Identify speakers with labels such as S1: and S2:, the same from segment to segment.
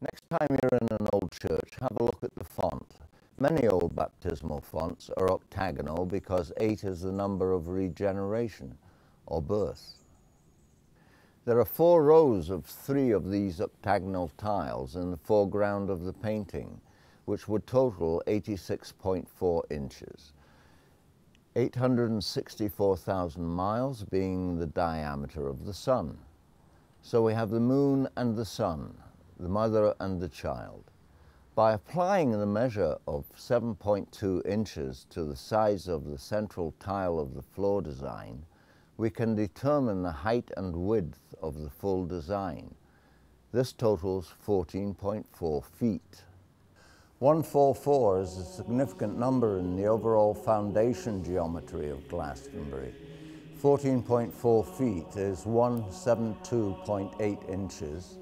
S1: Next time you're in an old church, have a look at the font. Many old baptismal fonts are octagonal because 8 is the number of regeneration or birth. There are 4 rows of 3 of these octagonal tiles in the foreground of the painting, which would total 86.4 inches. 864,000 miles being the diameter of the sun. So we have the moon and the sun, the mother and the child. By applying the measure of 7.2 inches to the size of the central tile of the floor design, we can determine the height and width of the full design. This totals 14.4 feet. 144 is a significant number in the overall foundation geometry of Glastonbury. 14.4 feet is 172.8 inches,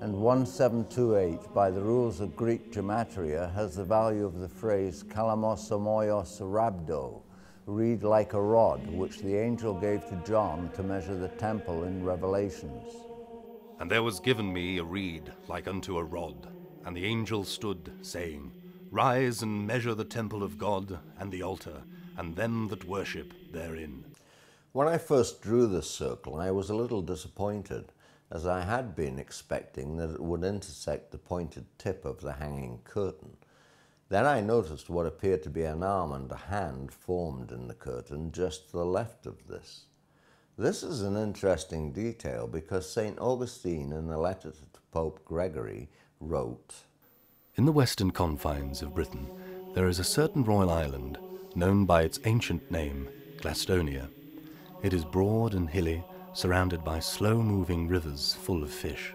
S1: and 1728 by the rules of Greek gematria has the value of the phrase kalamos omoios rhabdo, read like a rod, which the angel gave to John to measure the temple in Revelations.
S2: And there was given me a reed like unto a rod, and the angel stood, saying, Rise and measure the temple of God, and the altar, and them that worship therein.
S1: When I first drew this circle, I was a little disappointed, as I had been expecting that it would intersect the pointed tip of the hanging curtain. Then I noticed what appeared to be an arm and a hand formed in the curtain just to the left of this. This is an interesting detail because St. Augustine, in a letter to Pope Gregory, wrote,
S2: In the western confines of Britain, there is a certain royal island, known by its ancient name, Glastonia. It is broad and hilly, surrounded by slow-moving rivers full of fish,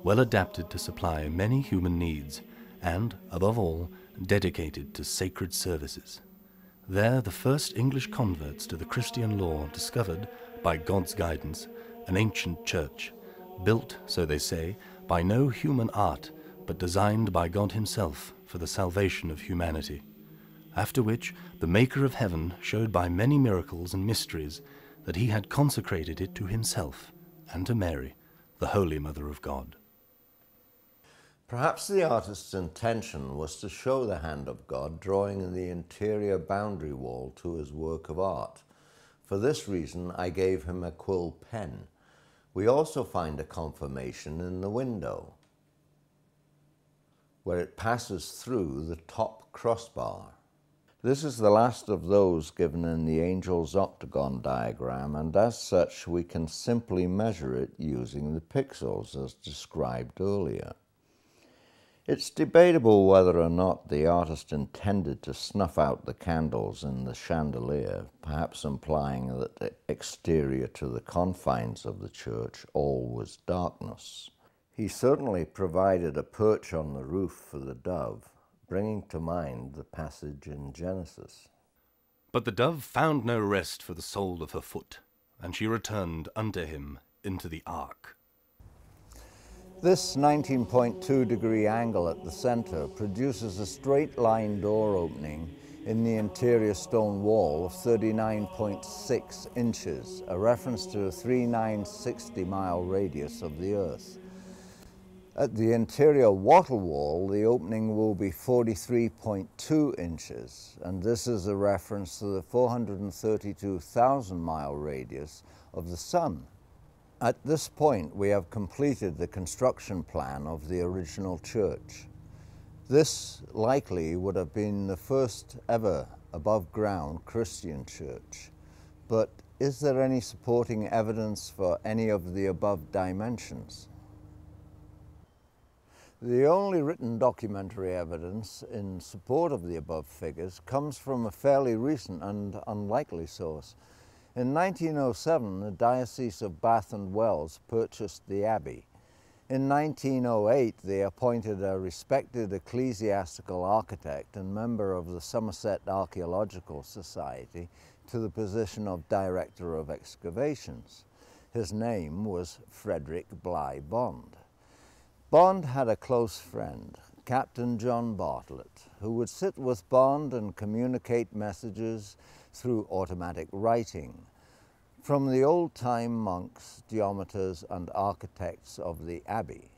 S2: well adapted to supply many human needs, and, above all, dedicated to sacred services. There the first English converts to the Christian law discovered, by God's guidance, an ancient church, built, so they say, by no human art, but designed by God himself for the salvation of humanity. After which the Maker of heaven showed by many miracles and mysteries that he had consecrated it to himself and to Mary, the Holy Mother of God.
S1: Perhaps the artist's intention was to show the hand of God drawing the interior boundary wall to his work of art. For this reason, I gave him a quill pen. We also find a confirmation in the window, where it passes through the top crossbar. This is the last of those given in the angel's octagon diagram, and as such we can simply measure it using the pixels as described earlier. It's debatable whether or not the artist intended to snuff out the candles in the chandelier, perhaps implying that the exterior to the confines of the church all was darkness. He certainly provided a perch on the roof for the dove, bringing to mind the passage in Genesis.
S2: But the dove found no rest for the sole of her foot, and she returned unto him into the ark.
S1: This 19.2-degree angle at the center produces a straight line door opening in the interior stone wall of 39.6 inches, a reference to a 3960-mile radius of the Earth. At the interior wattle wall, the opening will be 43.2 inches, and this is a reference to the 432,000-mile radius of the Sun. At this point, we have completed the construction plan of the original church. This likely would have been the first ever above-ground Christian church, but is there any supporting evidence for any of the above dimensions? The only written documentary evidence in support of the above figures comes from a fairly recent and unlikely source. In 1907, the Diocese of Bath and Wells purchased the abbey. In 1908, they appointed a respected ecclesiastical architect and member of the Somerset Archaeological Society to the position of Director of Excavations. His name was Frederick Bligh Bond. Bond had a close friend, Captain John Bartlett, who would sit with Bond and communicate messages through automatic writing from the old-time monks, geometers, and architects of the abbey.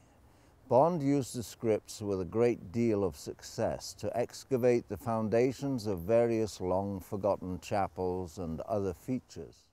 S1: Bond used the scripts with a great deal of success to excavate the foundations of various long-forgotten chapels and other features.